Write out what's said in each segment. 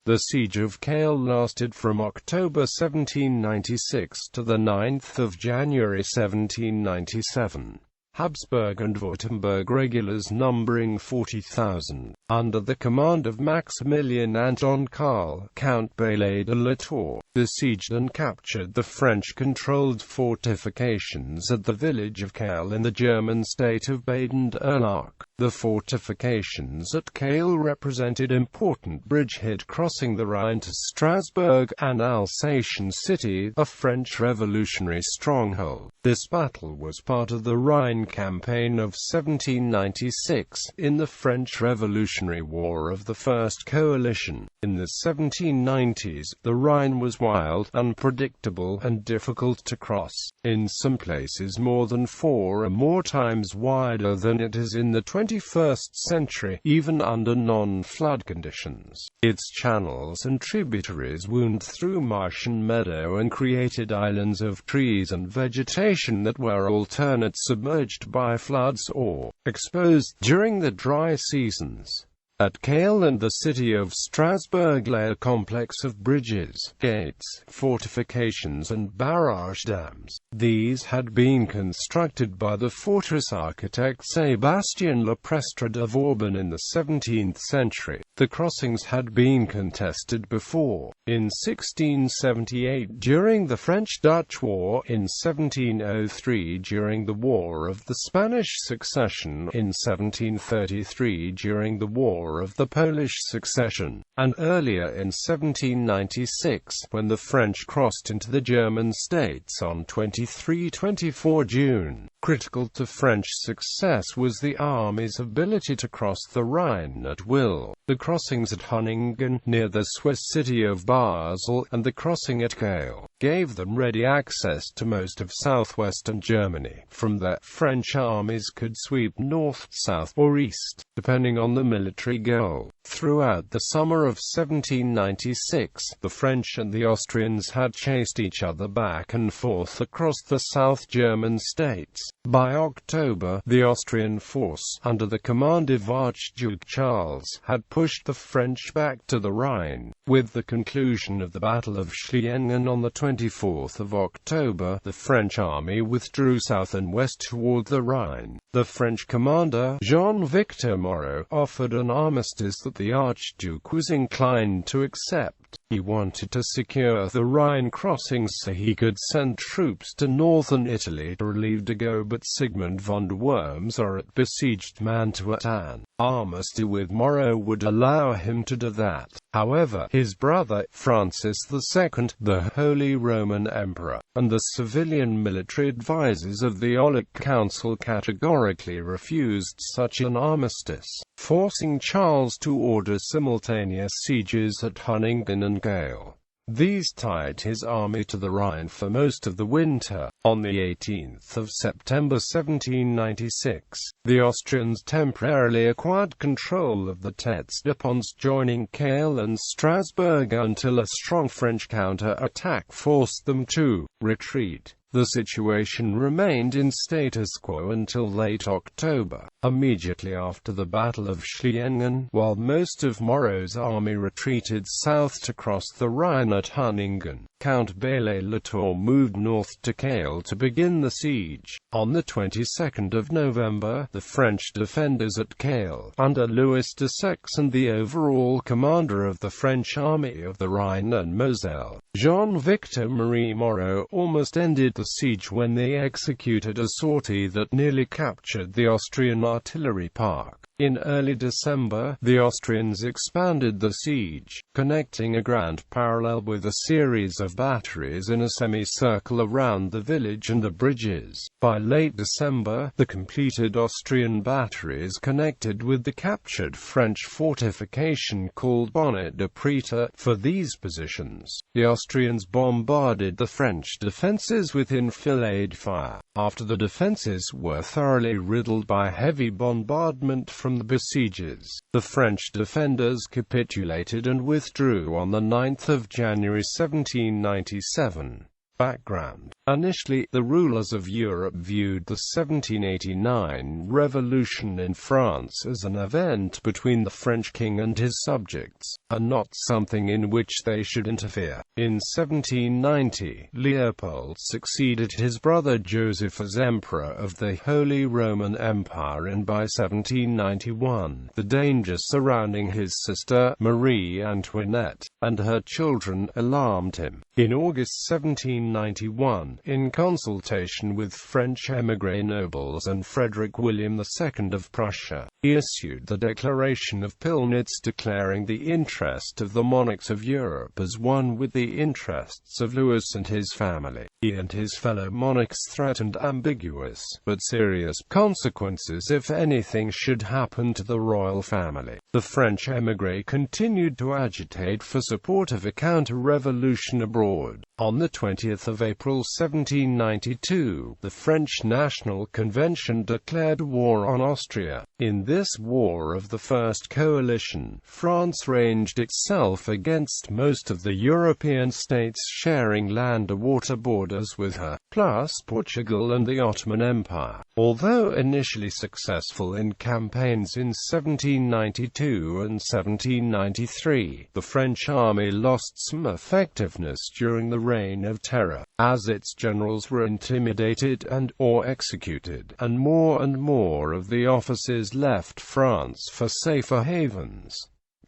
The Siege of Kehl lasted from October 1796 to the 9th of January 1797. Habsburg and Württemberg regulars numbering 40,000, under the command of Maximilian Anton Karl, Count Baillet de Latour, besieged and captured the French-controlled fortifications at the village of Kehl in the German state of Baden-Durlach. The fortifications at Kehl represented important bridgehead crossing the Rhine to Strasbourg, an Alsatian city, a French revolutionary stronghold. This battle was part of the Rhine Campaign of 1796, in the French Revolutionary War of the First Coalition. In the 1790s, the Rhine was wild, unpredictable, and difficult to cross. In some places more than 4 or more times wider than it is in the 21st century, even under non-flood conditions. Its channels and tributaries wound through marsh and meadow and created islands of trees and vegetation that were alternate submerged by floods or exposed during the dry seasons. At Kehl and the city of Strasbourg lay a complex of bridges, gates, fortifications and barrage dams. These had been constructed by the fortress architect Sébastien Le Prestre de Vauban in the 17th century. The crossings had been contested before. In 1678 during the French-Dutch War, in 1703 during the War of the Spanish Succession, in 1733 during the War of the Polish Succession, and earlier in 1796, when the French crossed into the German states on 23–24 June. Critical to French success was the army's ability to cross the Rhine at will. The crossings at Hunningen, near the Swiss city of Basel, and the crossing at Kehl, gave them ready access to most of southwestern Germany. From there, French armies could sweep north, south, or east, depending on the military goal. Throughout the summer of 1796, the French and the Austrians had chased each other back and forth across the South German states. By October, the Austrian force, under the command of Archduke Charles, had pushed the French back to the Rhine. With the conclusion of the Battle of Schliengen on the 24th of October, the French army withdrew south and west toward the Rhine. The French commander, Jean-Victor Moreau, offered an armistice that the Archduke was inclined to accept. He wanted to secure the Rhine crossings so he could send troops to northern Italy to relieve Dago, but Sigmund von der Wurmser besieged Mantua. An armistice with Moreau would allow him to do that. However, his brother, Francis II, the Holy Roman Emperor, and the civilian military advisers of the Aulic Council categorically refused such an armistice, forcing Charles to order simultaneous sieges at Hunningen and Kehl. These tied his army to the Rhine for most of the winter. On the 18th of September 1796, the Austrians temporarily acquired control of the Tetz upon joining Kehl and Strasbourg until a strong French counter-attack forced them to retreat. The situation remained in status quo until late October, immediately after the Battle of Schliengen, while most of Moreau's army retreated south to cross the Rhine at Hunningen. Count Baillet de Latour moved north to Kehl to begin the siege. On the 22nd of November, the French defenders at Kehl, under Louis de Saxe and the overall commander of the French army of the Rhine and Moselle, Jean-Victor Marie Moreau, almost ended the siege when they executed a sortie that nearly captured the Austrian artillery park. In early December, the Austrians expanded the siege, connecting a grand parallel with a series of batteries in a semicircle around the village and the bridges. By late December, the completed Austrian batteries connected with the captured French fortification called Bonnet de Preta. For these positions, the Austrians bombarded the French defences with enfilade fire. After the defences were thoroughly riddled by heavy bombardment from the besiegers, the French defenders capitulated and withdrew on the 9th of January 1797. Background. Initially, the rulers of Europe viewed the 1789 revolution in France as an event between the French king and his subjects, and not something in which they should interfere. In 1790, Leopold succeeded his brother Joseph as Emperor of the Holy Roman Empire, and by 1791, the danger surrounding his sister, Marie Antoinette, and her children alarmed him. In August 1791, in consultation with French émigré nobles and Frederick William II of Prussia, he issued the Declaration of Pillnitz, declaring the interest of the monarchs of Europe as one with the interests of Louis and his family. He and his fellow monarchs threatened ambiguous but serious consequences if anything should happen to the royal family. The French émigré continued to agitate for support of a counter-revolution abroad. On the 20th of April 1792, the French National Convention declared war on Austria. In this war of the First Coalition, France ranged itself against most of the European states sharing land or water borders with her, plus Portugal and the Ottoman Empire. Although initially successful in campaigns in 1792 and 1793, the French army lost some effectiveness during the Reign of Terror, as its generals were intimidated and/or executed, and more of the officers left France for safer havens.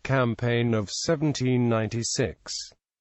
Campaign of 1796.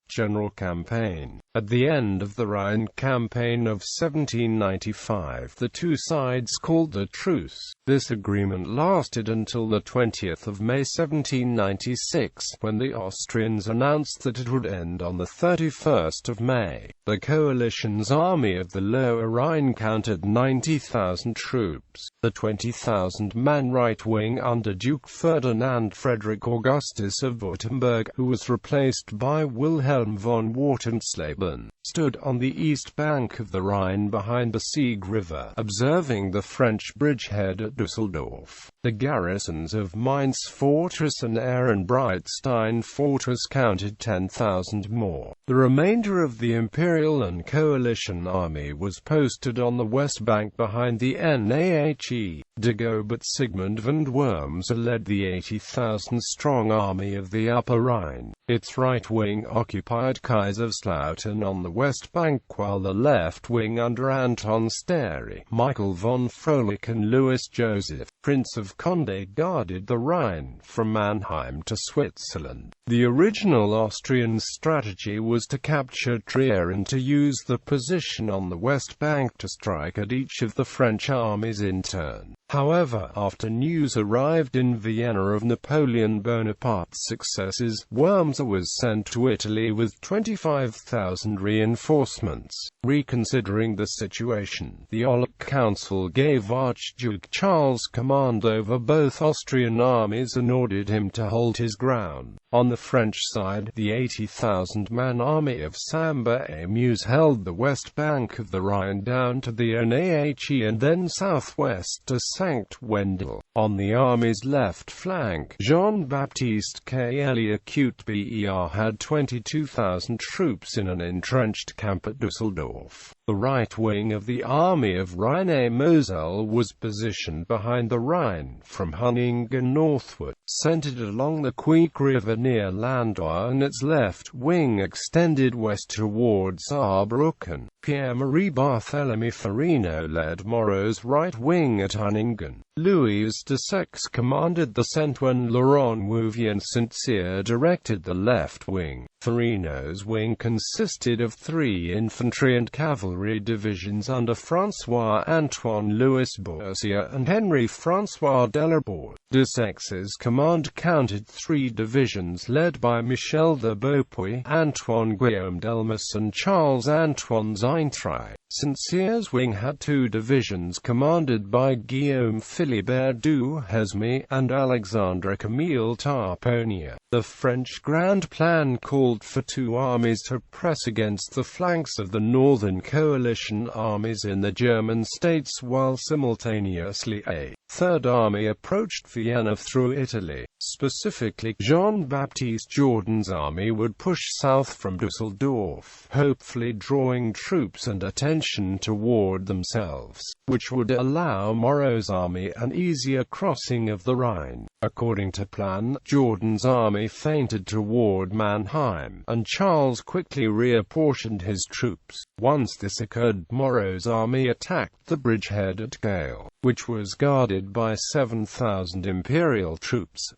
General Campaign. At the end of the Rhine Campaign of 1795, the two sides called the Truce. This agreement lasted until the 20th of May 1796, when the Austrians announced that it would end on the 31st of May. The coalition's army of the Lower Rhine counted 90,000 troops. The 20,000-man right wing under Duke Ferdinand Frederick Augustus of Württemberg, who was replaced by Wilhelm von Wartensleben, stood on the east bank of the Rhine behind the Sieg River, observing the French bridgehead at Düsseldorf. The garrisons of Mainz Fortress and Ehrenbreitstein Fortress counted 10,000 more. The remainder of the Imperial and Coalition army was posted on the west bank behind the Nahe. Dagobert Sigmund von Wurmser led the 80,000-strong army of the Upper Rhine. Its right wing occupied Kaiserslautern on the west bank, while the left wing under Anton Stary, Michael von Froelich and Louis Joseph, Prince of Condé, guarded the Rhine from Mannheim to Switzerland. The original Austrian strategy was to capture Trier and to use the position on the west bank to strike at each of the French armies in turn. However, after news arrived in Vienna of Napoleon Bonaparte's successes, Wurmser was sent to Italy with 25,000 reinforcements. Reconsidering the situation, the Aulic Council gave Archduke Charles command over both Austrian armies and ordered him to hold his ground. On the French side, the 80,000-man army of Samba-Emus held the west bank of the Rhine down to the Nahe and then southwest to Sankt Wendel. On the army's left flank, Jean-Baptiste Kéliacut-Ber had 22,000 troops in an entrenched camp at Düsseldorf. The right wing of the army of Rhine-Moselle was positioned behind the Rhine from Hunningen northward, centered along the Queek River near Landau, and its left wing extended west towards Saarbrücken. Pierre-Marie Barthélemy Farino led Moreau's right wing at Hunningen. Louis de Saxe commanded the centre and Laurent Wouvier and Saint-Cyr directed the left wing. Farino's wing consisted of 3 infantry and cavalry divisions under François-Antoine Louis Boursier and Henri-François Delaborde. De Saxe's command counted 3 divisions led by Michel de Beaupuy, Antoine Guillaume Delmas and Charles-Antoine Zintraille. Saint-Cyr's wing had 2 divisions commanded by Guillaume Philibert du Hesme and Alexandre Camille Tarponia. The French Grand Plan called for 2 armies to press against the flanks of the Northern Coalition armies in the German states while simultaneously a Third Army approached Vienna through Italy. Specifically, Jean-Baptiste Jourdan's army would push south from Düsseldorf, hopefully drawing troops and attention toward themselves, which would allow Moreau's army an easier crossing of the Rhine. According to plan, Jourdan's army feinted toward Mannheim, and Charles quickly reapportioned his troops. Once this occurred, Moreau's army attacked the bridgehead at Kehl, which was guarded by 7,000 imperial troops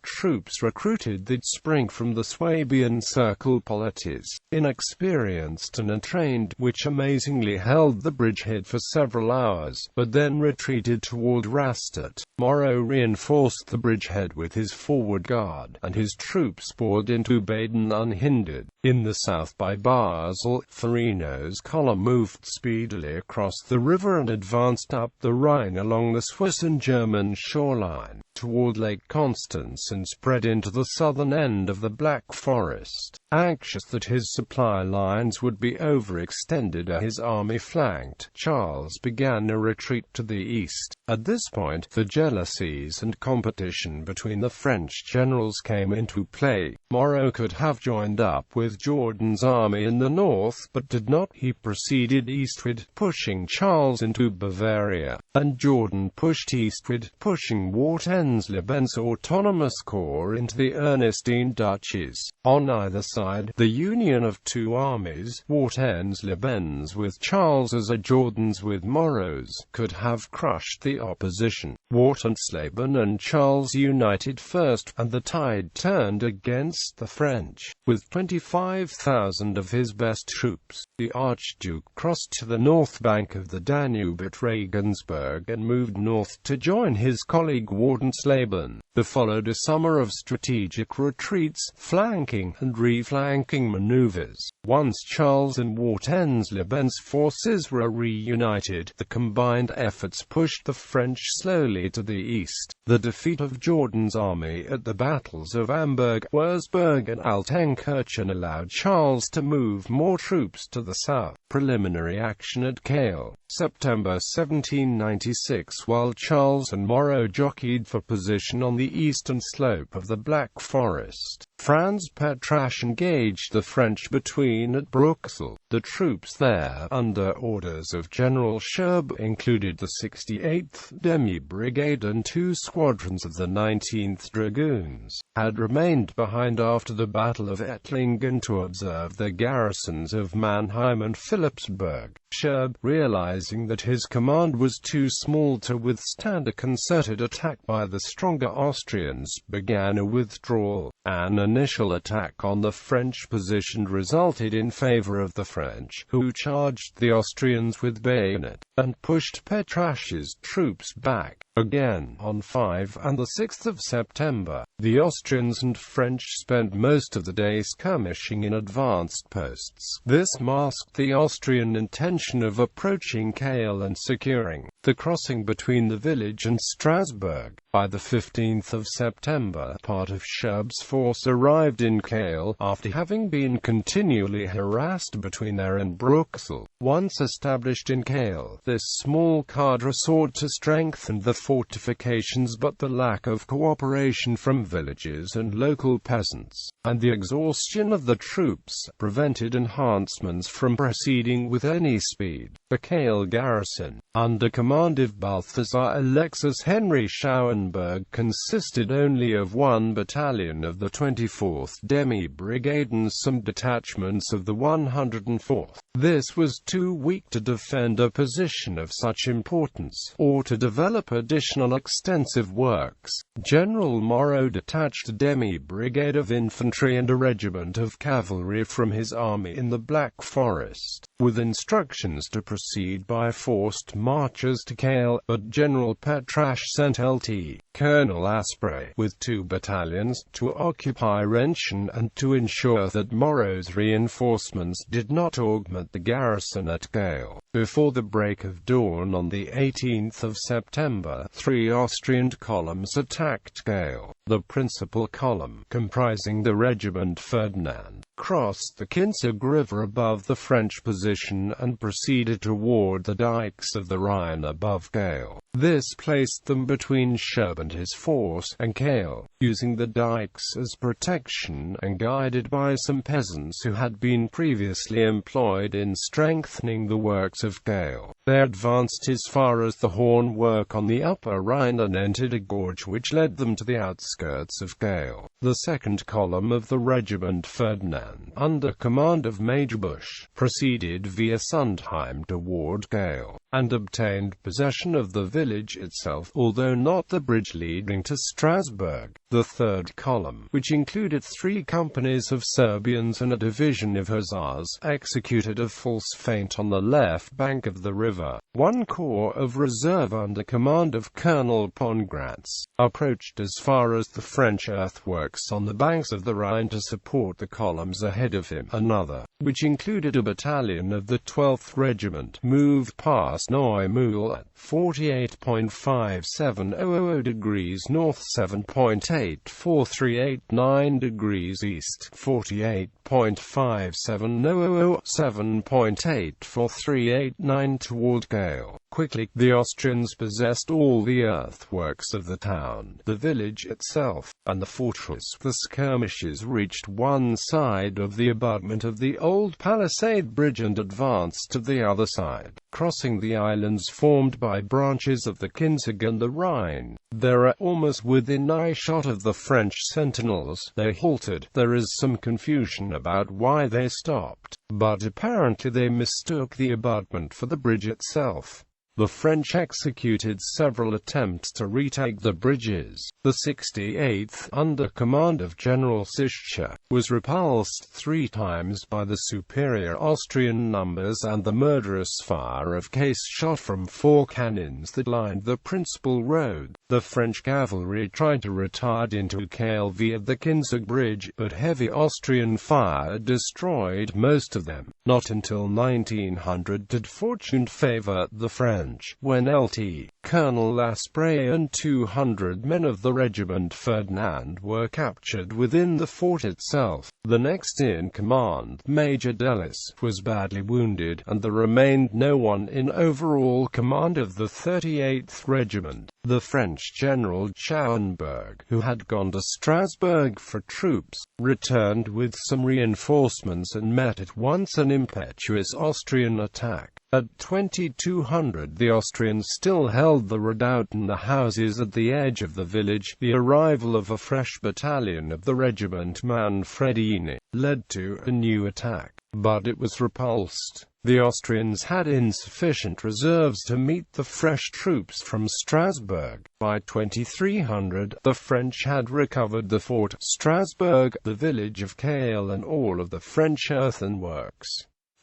recruited that spring from the Swabian circle polities, inexperienced and untrained, which amazingly held the bridgehead for several hours, but then retreated toward Rastatt. Moreau reinforced the bridgehead with his forward guard, and his troops poured into Baden unhindered. In the south by Basel, Farino's column moved speedily across the river and advanced up the Rhine along the Swiss and German shoreline, toward Lake Constance, and spread into the southern end of the Black Forest. Anxious that his supply lines would be overextended as his army flanked, Charles began a retreat to the east. At this point, the jealousies and competition between the French generals came into play. Moreau could have joined up with Jourdan's army in the north, but did not. He proceeded eastward, pushing Charles into Bavaria, and Jourdan pushed eastward, pushing Wartenslebens autonomous corps into the Ernestine duchies. On either side, the union of two armies, Wartenslebens with Charles's and Jourdan's with Moreau's, could have crushed the opposition. Wartensleben and Charles united first, and the tide turned against the French. With 25,000 of his best troops, the Archduke crossed to the north bank of the Danube at Regensburg and moved north to join his colleague Wartensleben. There followed a summer of strategic retreats, flanking and reflanking maneuvers. Once Charles and Wartensleben's forces were reunited, the combined efforts pushed the French slowly to the east. The defeat of Jourdan's army at the battles of Amberg, Wurzburg and Altenkirchen allowed Charles to move more troops to the south. Preliminary action at Kehl, September 1796. While Charles and Moreau jockeyed for position on the eastern slope of the Black Forest, Franz Petrasch engaged the French between at Bruxelles. The troops there, under orders of General Scherb, included the 68th Demi-Brigade and 2 squadrons of the 19th Dragoons, had remained behind after the Battle of Ettlingen to observe the garrisons of Mannheim and Philipsburg. Scherb, realizing that his command was too small to withstand a concerted attack by the stronger Austrians, began a withdrawal. An initial attack on the French position resulted in favor of the French, who charged the Austrians with bayonet, and pushed Petrasch's troops back. Again, on 5 and 6 September, the Austrians and French spent most of the day skirmishing in advanced posts. This masked the Austrian intention of approaching Kehl and securing the crossing between the village and Strasbourg. By the 15th of September, part of Scherb's force arrived in Kehl, after having been continually harassed between there and Bruxelles. Once established in Kehl, this small cadre sought to strengthen the fortifications, but the lack of cooperation from villages and local peasants, and the exhaustion of the troops, prevented enhancements from proceeding with any speed. The Kehl garrison, under command of Balthasar Alexis Henry Schauenberg, consisted only of 1 battalion of the 24th Demi-Brigade and some detachments of the 104th. This was too weak to defend a position of such importance, or to develop additional extensive works. General Moreau detached a demi-brigade of infantry and a regiment of cavalry from his army in the Black Forest, with instructions to proceed by forced marches to Kehl, but General Petrasch sent Lt. Colonel Asprey, with 2 battalions, to occupy Rentschen and to ensure that Moreau's reinforcements did not augment the garrison at Kehl. Before the break of dawn on the 18th of September, 3 Austrian columns attacked Kehl. The principal column, comprising the regiment Ferdinand, crossed the Kinzig River above the French position and proceeded toward the dikes of the Rhine above Kehl. This placed them between Scherb and his force, and Kehl, using the dikes as protection and guided by some peasants who had been previously employed in strengthening the works of Kehl. They advanced as far as the Hornwork on the Upper Rhine and entered a gorge which led them to the outskirts of Kehl. The second column of the regiment Ferdinand, under command of Major Busch, proceeded via Sundheim toward Kehl, and obtained possession of the village itself, although not the bridge leading to Strasbourg. The third column, which included 3 companies of Serbians and a division of Hussars, executed a false feint on the left bank of the river. 1 corps of reserve under command of Colonel Pongratz approached as far as the French earthworks on the banks of the Rhine to support the columns ahead of him. Another, which included a battalion of the 12th Regiment, moved past Neumühl at 48.5700 degrees north, 7.84389 degrees east, 48.5700, 7.84389 toward Kehl. Quickly, the Austrians possessed all the earthworks of the town, the village itself, and the fortress. The skirmishers reached one side of the abutment of the old palisade bridge and advanced to the other side, crossing the islands formed by branches of the Kinzig and the Rhine. They are almost within eye-shot of the French sentinels. They halted. There is some confusion about why they stopped, but apparently they mistook the abutment for the bridge itself. The French executed several attempts to retake the bridges. The 68th, under command of General Siege, was repulsed 3 times by the superior Austrian numbers and the murderous fire of case shot from 4 cannons that lined the principal road. The French cavalry tried to retard into Kehl via the Kinzig Bridge, but heavy Austrian fire destroyed most of them. Not until 1900 did fortune favor the French, when Lt. Colonel Lasprey and 200 men of the regiment Ferdinand were captured within the fort itself. The next in command, Major Dellis, was badly wounded, and there remained no one in overall command of the 38th Regiment. The French General Schauenberg, who had gone to Strasbourg for troops, returned with some reinforcements and met at once an impetuous Austrian attack. At 2200 the Austrians still held the redoubt and the houses at the edge of the village. The arrival of a fresh battalion of the regiment Manfredini led to a new attack, but it was repulsed. The Austrians had insufficient reserves to meet the fresh troops from Strasbourg. By 2300, the French had recovered the fort, Strasbourg, the village of Kehl and all of the French earthworks.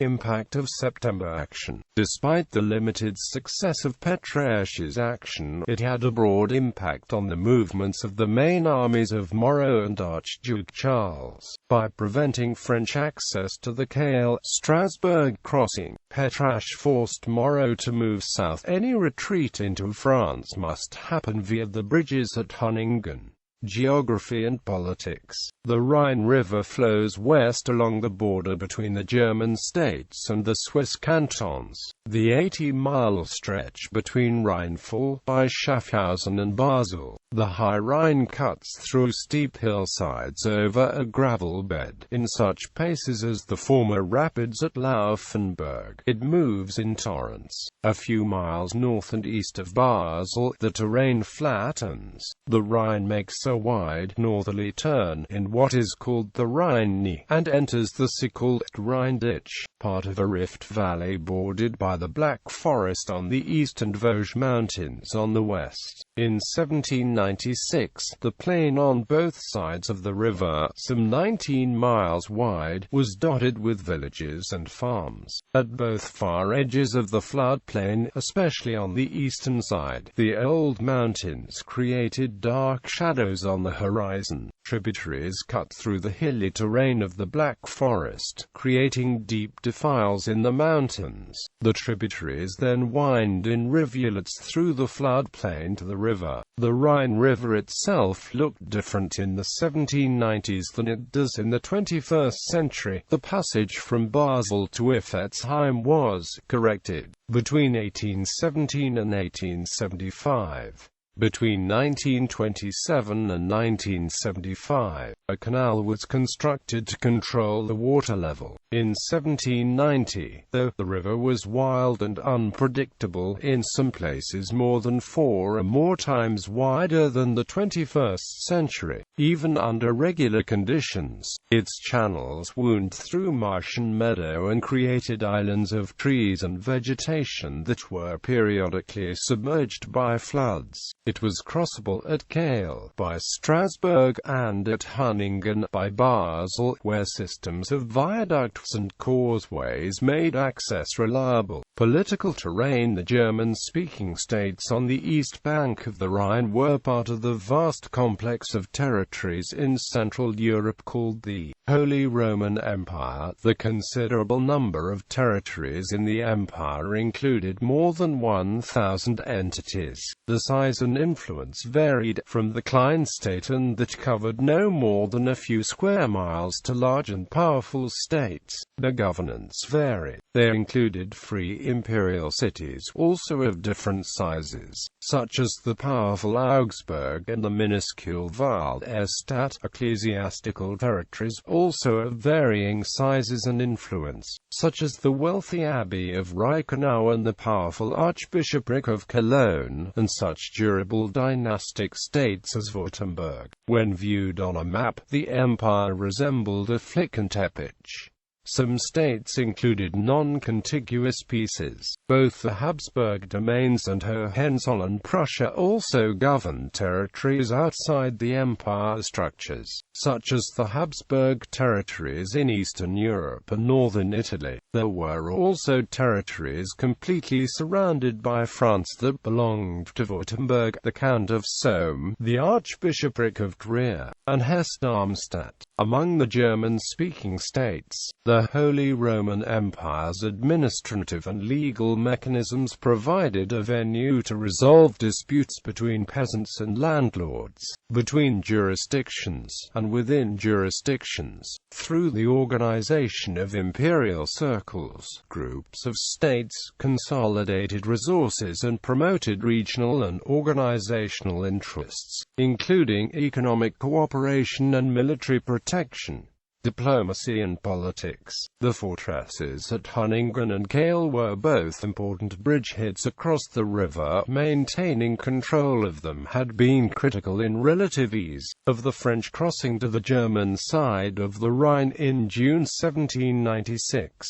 Impact of September action. Despite the limited success of Petrarch's action, it had a broad impact on the movements of the main armies of Moreau and Archduke Charles. By preventing French access to the Kehl-Strasbourg crossing, Petrarch forced Moreau to move south. Any retreat into France must happen via the bridges at Hunningen. Geography and politics. The Rhine River flows west along the border between the German states and the Swiss cantons. The 80-mile stretch between Rheinfall by Schaffhausen and Basel. The High Rhine cuts through steep hillsides over a gravel bed, in such places as the former rapids at Laufenburg. It moves in torrents. A few miles north and east of Basel, the terrain flattens. The Rhine makes a wide northerly turn in what is called the Rhine and enters the so-called Rhine Ditch, part of a rift valley bordered by the Black Forest on the east and Vosges Mountains on the west. In 1796, the plain on both sides of the river, some 19 miles wide, was dotted with villages and farms. At both far edges of the floodplain, especially on the eastern side, the old mountains created dark shadows shadows on the horizon. Tributaries cut through the hilly terrain of the Black Forest, creating deep defiles in the mountains. The tributaries then wind in rivulets through the floodplain to the river. The Rhine River itself looked different in the 1790s than it does in the 21st century. The passage from Basel to Iffezheim was corrected between 1817 and 1875. Between 1927 and 1975, a canal was constructed to control the water level. In 1790, though, the river was wild and unpredictable, in some places more than 4 or more times wider than the 21st century. Even under regular conditions, its channels wound through marsh and meadow and created islands of trees and vegetation that were periodically submerged by floods. It was crossable at Kehl by Strasbourg and at Hunningen by Basel, where systems of viaducts and causeways made access reliable. Political terrain. The German-speaking states on the east bank of the Rhine were part of the vast complex of territories in Central Europe called the Holy Roman Empire. The considerable number of territories in the empire included more than 1,000 entities. The size and influence varied, from the Kleinstaaten that covered no more than a few square miles to large and powerful states. The governance varied. They included free imperial cities, also of different sizes, such as the powerful Augsburg and the minuscule Wahl-Stadt. Ecclesiastical territories, also of varying sizes and influence, such as the wealthy Abbey of Reichenau and the powerful Archbishopric of Cologne, and such durable dynastic states as Württemberg. When viewed on a map, the empire resembled a Flickenteppich. Some states included non-contiguous pieces. Both the Habsburg domains and Hohenzollern-Prussia also governed territories outside the empire structures, such as the Habsburg territories in Eastern Europe and northern Italy. There were also territories completely surrounded by France that belonged to Württemberg, the Count of Somme, the Archbishopric of Trier, and Hesse-Darmstadt. Among the German-speaking states, the Holy Roman Empire's administrative and legal mechanisms provided a venue to resolve disputes between peasants and landlords, between jurisdictions, and within jurisdictions, through the organization of imperial circles. Groups of states consolidated resources and promoted regional and organizational interests, including economic cooperation and military protection. Diplomacy and politics. The fortresses at Hunningen and Kehl were both important bridgeheads across the river. Maintaining control of them had been critical in relative ease of the French crossing to the German side of the Rhine in June 1796.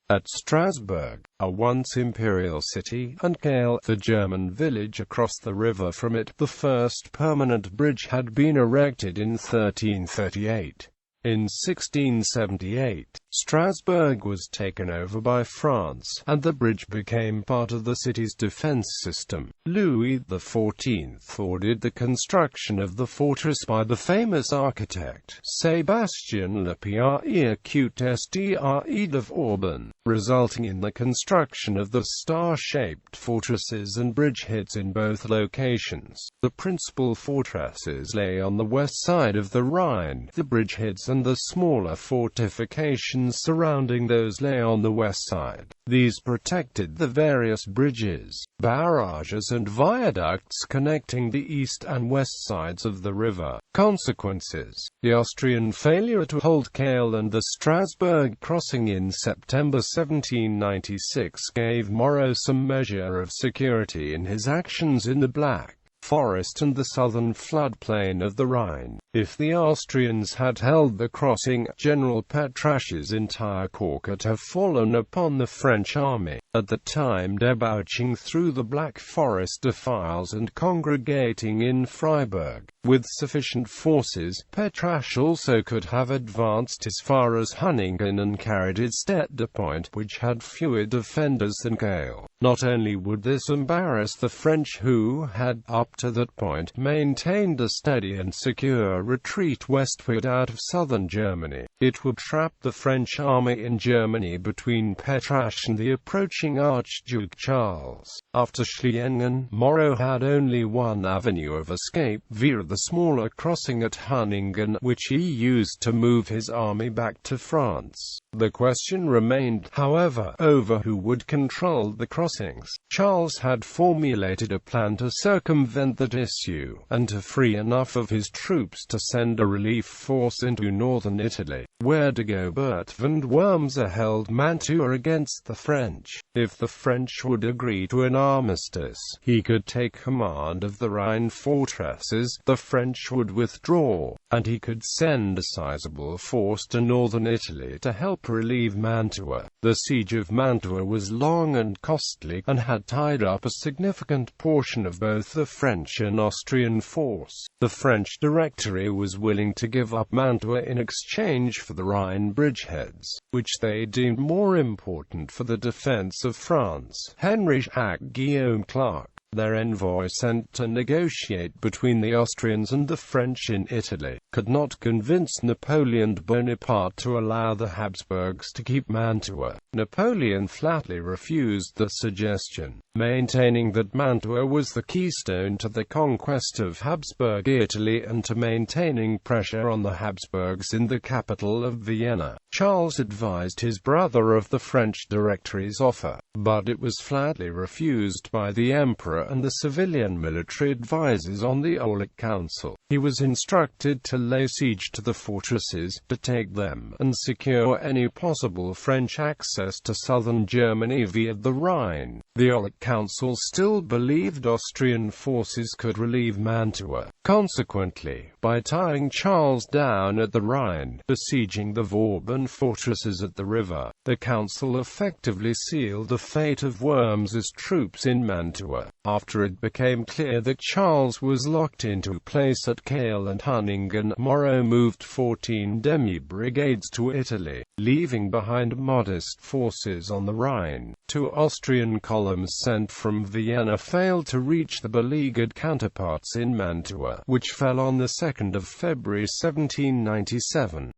At Strasbourg, a once imperial city, and Kehl, the German village across the river from it, the first permanent bridge had been erected in 1338. In 1678, Strasbourg was taken over by France, and the bridge became part of the city's defense system. Louis XIV ordered the construction of the fortress by the famous architect, Sébastien Lepierre Cutestre of Orban, resulting in the construction of the star-shaped fortresses and bridgeheads in both locations. The principal fortresses lay on the west side of the Rhine. The bridgeheads and the smaller fortifications surrounding those lay on the west side. These protected the various bridges, barrages and viaducts connecting the east and west sides of the river. Consequences: the Austrian failure to hold Kehl and the Strasbourg crossing in September 1796 gave Moreau some measure of security in his actions in the Black Forest and the southern floodplain of the Rhine. If the Austrians had held the crossing, General Petrarch's entire corps could have fallen upon the French army, at the time debouching through the Black Forest defiles and congregating in Freiburg. With sufficient forces, Petrasch also could have advanced as far as Hunningen and carried its Stette point, which had fewer defenders than Kehl. Not only would this embarrass the French, who had, up to that point, maintained a steady and secure retreat westward out of southern Germany, it would trap the French army in Germany between Petrasch and the approaching Archduke Charles. After Schliengen, Moreau had only one avenue of escape, via the smaller crossing at Hunningen, which he used to move his army back to France. The question remained, however, over who would control the crossings. Charles had formulated a plan to circumvent that issue, and to free enough of his troops to send a relief force into northern Italy, where Dagobert and Wurmser held Mantua against the French. If the French would agree to an armistice, he could take command of the Rhine fortresses, the French would withdraw, and he could send a sizable force to northern Italy to help relieve Mantua. The siege of Mantua was long and costly, and had tied up a significant portion of both the French and Austrian force. The French Directory was willing to give up Mantua in exchange for the Rhine bridgeheads, which they deemed more important for the defense of France. Henry Jacques Guillaume Clark, their envoy sent to negotiate between the Austrians and the French in Italy, could not convince Napoleon Bonaparte to allow the Habsburgs to keep Mantua. Napoleon flatly refused the suggestion, maintaining that Mantua was the keystone to the conquest of Habsburg Italy and to maintaining pressure on the Habsburgs in the capital of Vienna. Charles advised his brother of the French Directory's offer, but it was flatly refused by the Emperor and the civilian military advisers on the Aulic Council. He was instructed to lay siege to the fortresses, to take them, and secure any possible French access to southern Germany via the Rhine. The Aulic Council still believed Austrian forces could relieve Mantua. Consequently, by tying Charles down at the Rhine, besieging the Vauban fortresses at the river, the council effectively sealed the fate of Wurmser's troops in Mantua. After it became clear that Charles was locked into place at Kehl and Hunningen, Moreau moved 14 demi-brigades to Italy, leaving behind modest forces on the Rhine. Two Austrian columns sent from Vienna failed to reach the beleaguered counterparts in Mantua, which fell on the 2nd of February 1797.